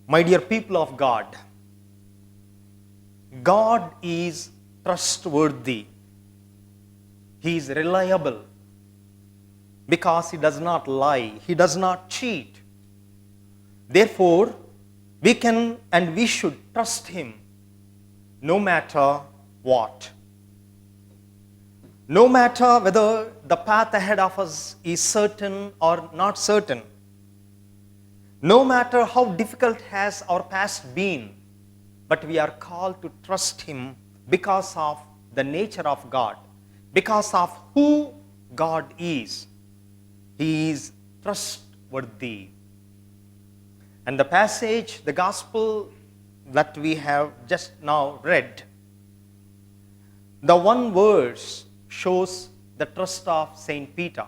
My dear people of God, God is trustworthy. He is reliable because He does not lie. He does not cheat. Therefore, we can and we should trust Him no matter what. No matter whether the path ahead of us is certain or not certain. No matter how difficult has our past been, but we are called to trust Him because of the nature of God, because of who God is. He is trustworthy. And the passage, the gospel that we have just now read, the one verse shows the trust of Saint Peter.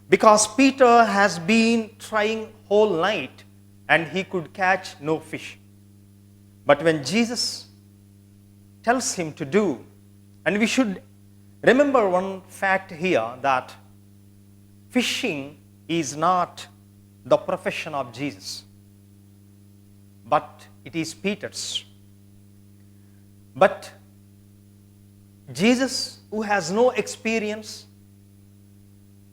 Because Peter has been trying whole night and he could catch no fish. But when Jesus tells him to do, and we should remember one fact here, that fishing is not the profession of Jesus, but it is Peter's. But Jesus, who has no experience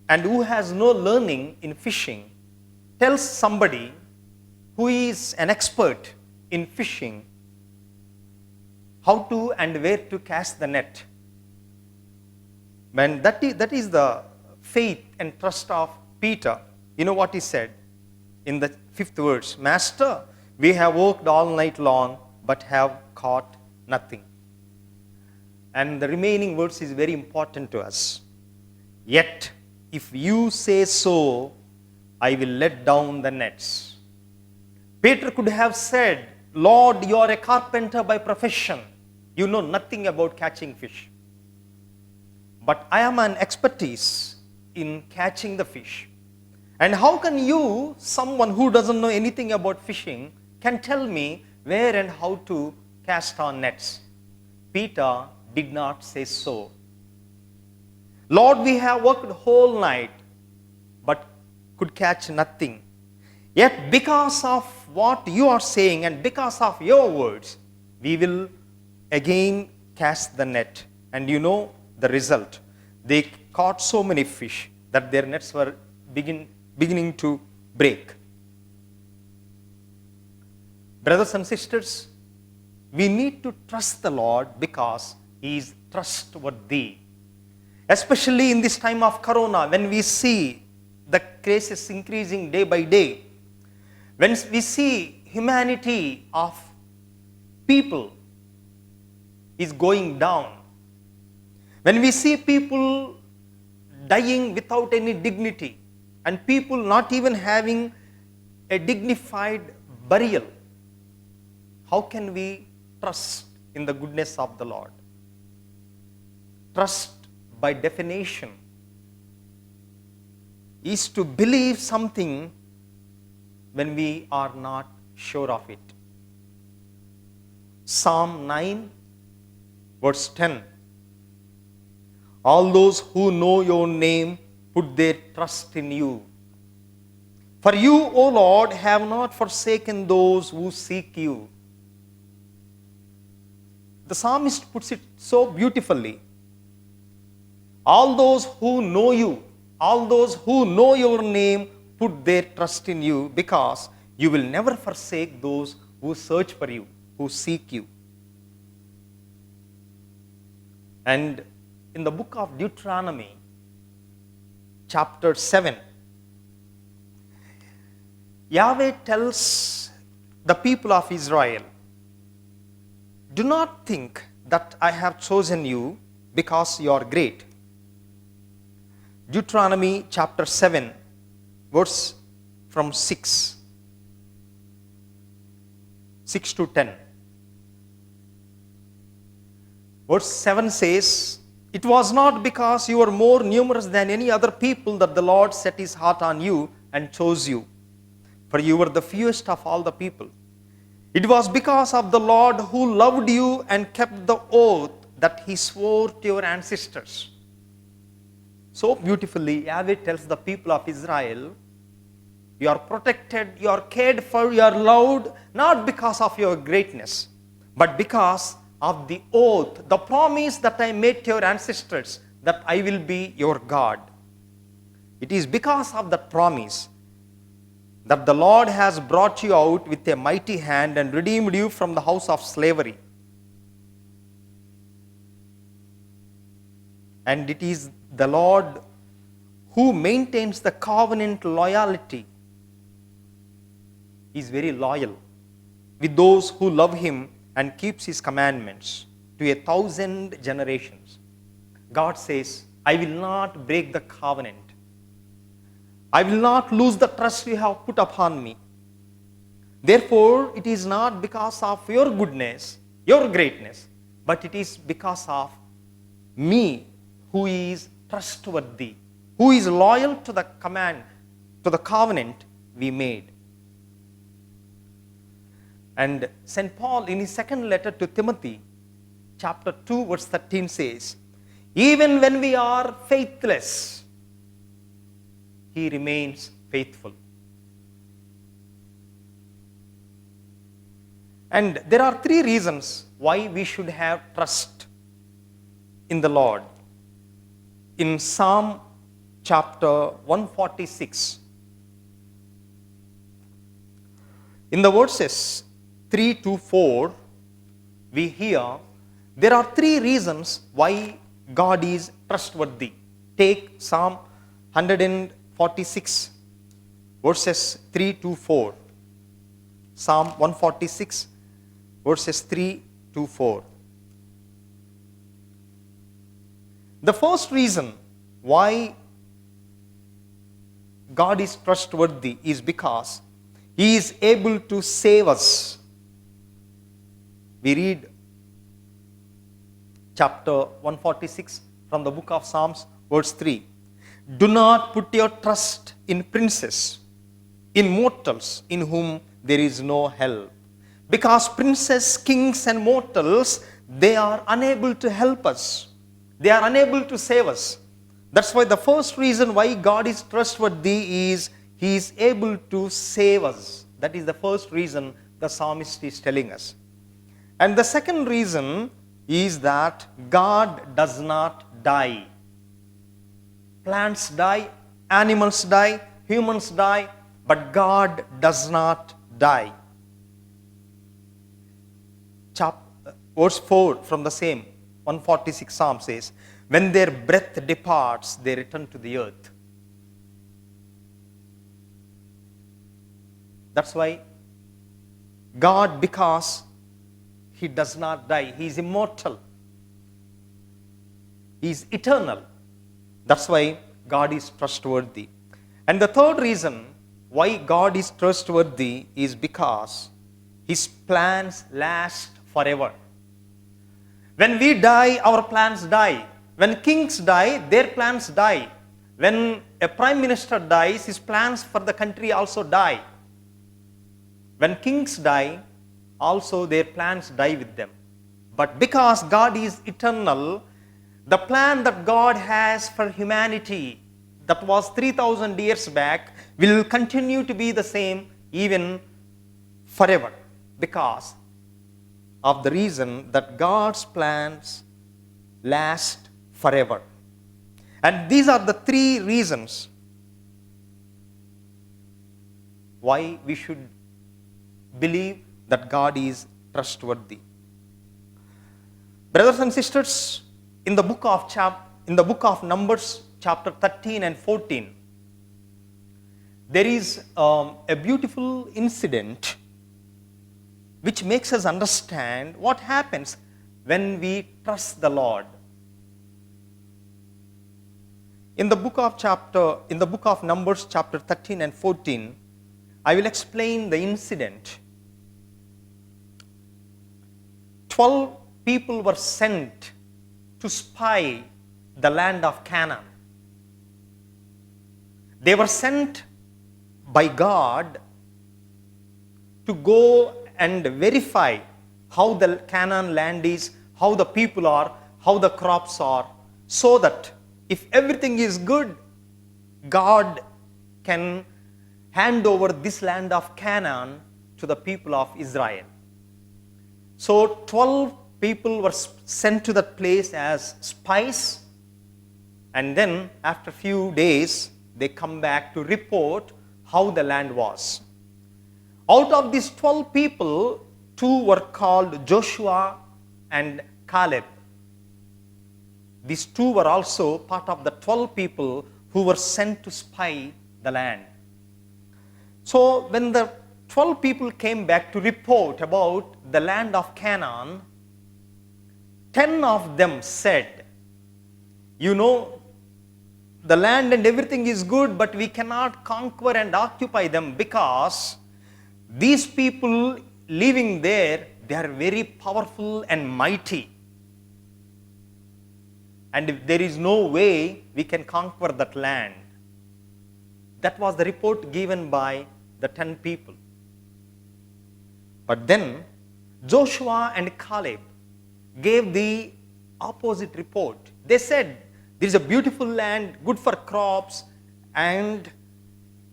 and who has no learning in fishing, tells somebody who is an expert in fishing how to and where to cast the net. When that is the faith and trust of Peter. You know what he said in the 5th verse? Master, we have worked all night long but have caught nothing. And the remaining verse is very important to us. Yet, if you say so, I will let down the nets. Peter could have said, Lord, you are a carpenter by profession. You know nothing about catching fish. But I am an expertise in catching the fish. And how can you, someone who doesn't know anything about fishing, can tell me where and how to cast on nets? Peter did not say so. Lord, we have worked whole night, but could catch nothing. Yet because of what you are saying and because of your words, we will again cast the net. And you know the result. They caught so many fish that their nets were beginning to break. Brothers and sisters, we need to trust the Lord because He is trustworthy. Especially in this time of Corona, when we see the cases increasing day by day, when we see humanity of people is going down, when we see people dying without any dignity, and people not even having a dignified burial, how can we trust in the goodness of the Lord? Trust, by definition, is to believe something when we are not sure of it. Psalm 9, verse 10. All those who know your name put their trust in you. For you, O Lord, have not forsaken those who seek you. The psalmist puts it so beautifully. All those who know you, all those who know your name, put their trust in you, because you will never forsake those who search for you, who seek you. And in the book of Deuteronomy, chapter 7, Yahweh tells the people of Israel, do not think that I have chosen you because you are great. Deuteronomy chapter 7, verse from 6 to 10. Verse 7 says, it was not because you were more numerous than any other people that the Lord set His heart on you and chose you, for you were the fewest of all the people. It was because of the Lord who loved you and kept the oath that He swore to your ancestors. So beautifully, Yahweh tells the people of Israel, you are protected, you are cared for, you are loved, not because of your greatness, but because of the oath, the promise that I made to your ancestors, that I will be your God. It is because of that promise that the Lord has brought you out with a mighty hand and redeemed you from the house of slavery. And it is the Lord who maintains the covenant loyalty. He is very loyal with those who love him and keeps his commandments to 1,000 generations. God says, I will not break the covenant. I will not lose the trust you have put upon me. Therefore, it is not because of your goodness, your greatness, but it is because of me, who is trustworthy, who is loyal to the command, to the covenant we made. And St. Paul, in his second letter to Timothy, chapter 2, verse 13 says, even when we are faithless, he remains faithful. And there are three reasons why we should have trust in the Lord. In Psalm chapter 146, in the verses 3 to 4, we hear there are three reasons why God is trustworthy. Take Psalm 146, verses 3 to 4. Psalm 146, verses 3 to 4. The first reason why God is trustworthy is because he is able to save us. We read chapter 146 from the book of Psalms, verse 3. Do not put your trust in princes, in mortals in whom there is no help. Because princes, kings, and mortals, they are unable to help us. They are unable to save us. That's why the first reason why God is trustworthy is he is able to save us. That is the first reason the psalmist is telling us. And the second reason is that God does not die. Plants die, animals die, humans die, but God does not die. Verse 4 from the same 146 Psalm says, when their breath departs, they return to the earth. That's why God, because he does not die, he is immortal, he is eternal. That's why God is trustworthy. And the third reason why God is trustworthy is because his plans last forever. When we die, our plans die. When kings die, their plans die. When a prime minister dies, his plans for the country also die. When kings die, also their plans die with them. But because God is eternal, the plan that God has for humanity, that was 3,000 years back, will continue to be the same even forever. Because of the reason that God's plans last forever. And these are the three reasons why we should believe that God is trustworthy. Brothers and sisters, in the book of Numbers, chapter 13 and 14, there is a beautiful incident which makes us understand what happens when we trust the Lord. In the book of Numbers, chapter 13 and 14, I will explain the incident. 12 people were sent to spy the land of Canaan. They were sent by God to go and verify how the Canaan land is, how the people are, how the crops are, so that if everything is good, God can hand over this land of Canaan to the people of Israel. So 12 people were sent to that place as spies, and then after a few days they come back to report how the land was. Out of these 12 people, 2 were called Joshua and Caleb. These 2 were also part of the 12 people who were sent to spy the land. So when the 12 people came back to report about the land of Canaan, 10 of them said, you know, the land and everything is good, but we cannot conquer and occupy them because these people living there, they are very powerful and mighty. And there is no way we can conquer that land. That was the report given by the 10 people. But then Joshua and Caleb gave the opposite report. They said, there is a beautiful land, good for crops, and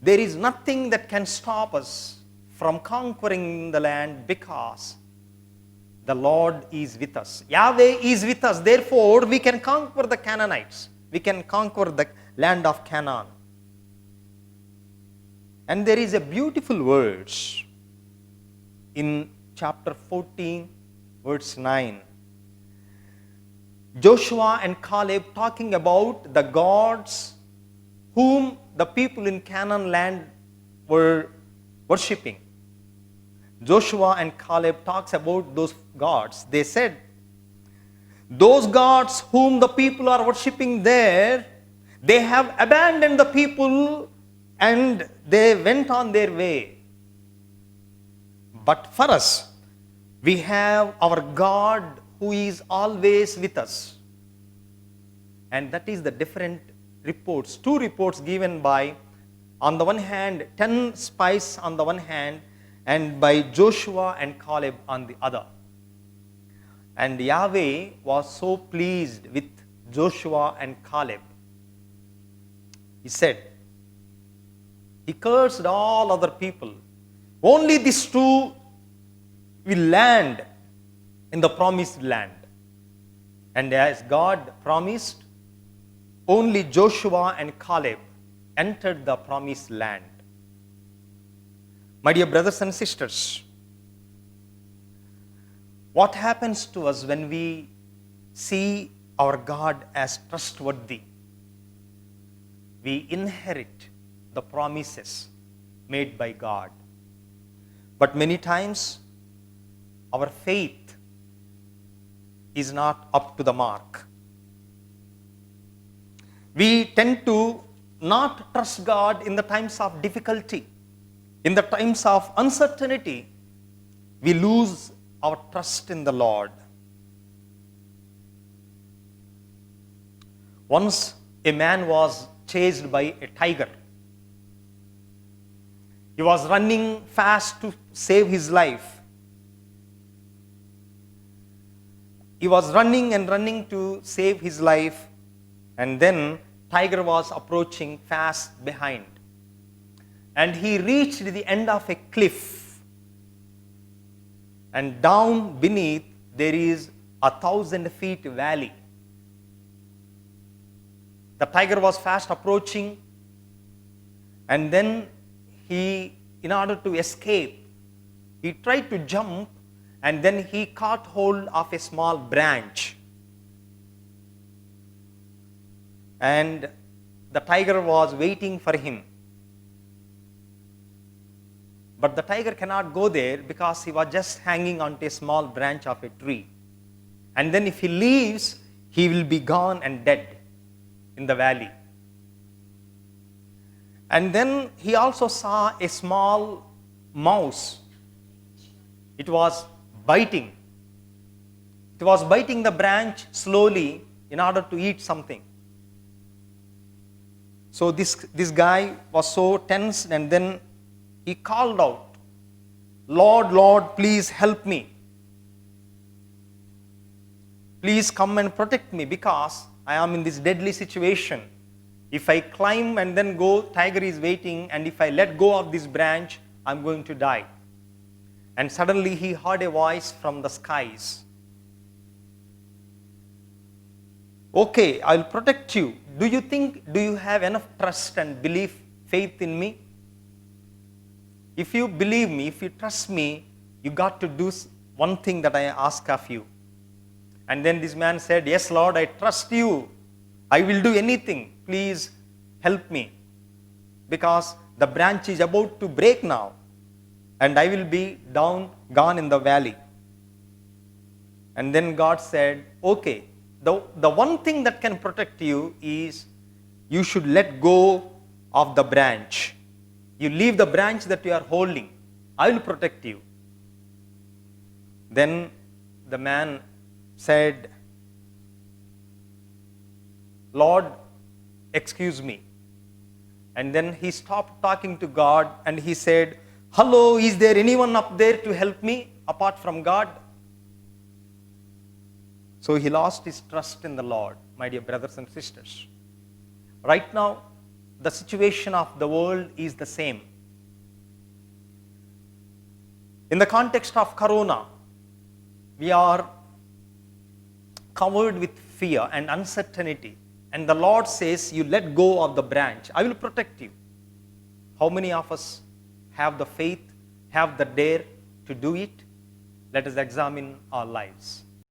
there is nothing that can stop us from conquering the land because the Lord is with us. Yahweh is with us. Therefore, we can conquer the Canaanites. We can conquer the land of Canaan. And there is a beautiful verse in chapter 14, verse 9. Joshua and Caleb talking about the gods whom the people in Canaan land were worshipping. Joshua and Caleb talks about those gods. They said, those gods whom the people are worshipping there, they have abandoned the people and they went on their way. But for us, we have our God who is always with us. And that is the different reports. 2 reports given by, on the one hand, 10 spies on the one hand, and by Joshua and Caleb on the other. And Yahweh was so pleased with Joshua and Caleb. He said, he cursed all other people. Only these 2 will land in the promised land. And as God promised, only Joshua and Caleb entered the promised land. My dear brothers and sisters, what happens to us when we see our God as trustworthy? We inherit the promises made by God. But many times, our faith is not up to the mark. We tend to not trust God in the times of difficulty. In the times of uncertainty, we lose our trust in the Lord. Once a man was chased by a tiger. He was running fast to save his life. He was running and running to save his life, and then tiger was approaching fast behind. And he reached the end of a cliff, and down beneath there is 1,000 feet valley. The tiger was fast approaching, and then he, in order to escape, he tried to jump, and then he caught hold of a small branch. And the tiger was waiting for him. But the tiger cannot go there because he was just hanging onto a small branch of a tree. And then if he leaves, he will be gone and dead in the valley. And then he also saw a small mouse. It was biting. It was biting the branch slowly in order to eat something. So this guy was so tense, and then he called out, "Lord, Lord, please help me. Please come and protect me because I am in this deadly situation." If I climb and then go, tiger is waiting, and if I let go of this branch, I'm going to die. And suddenly he heard a voice from the skies. Okay, I'll protect you. Do you have enough trust and belief, faith in me? If you believe me, if you trust me, you got to do one thing that I ask of you. And then this man said, yes, Lord, I trust you. I will do anything. Please help me. Because the branch is about to break now. And I will be gone in the valley. And then God said, okay, the one thing that can protect you is you should let go of the branch. You leave the branch that you are holding. I will protect you. Then the man said, Lord, excuse me. And then he stopped talking to God and he said, hello, is there anyone up there to help me apart from God? So he lost his trust in the Lord, my dear brothers and sisters. Right now, the situation of the world is the same. In the context of Corona, we are covered with fear and uncertainty. And the Lord says, you let go of the branch. I will protect you. How many of us have the faith, have the dare to do it? Let us examine our lives.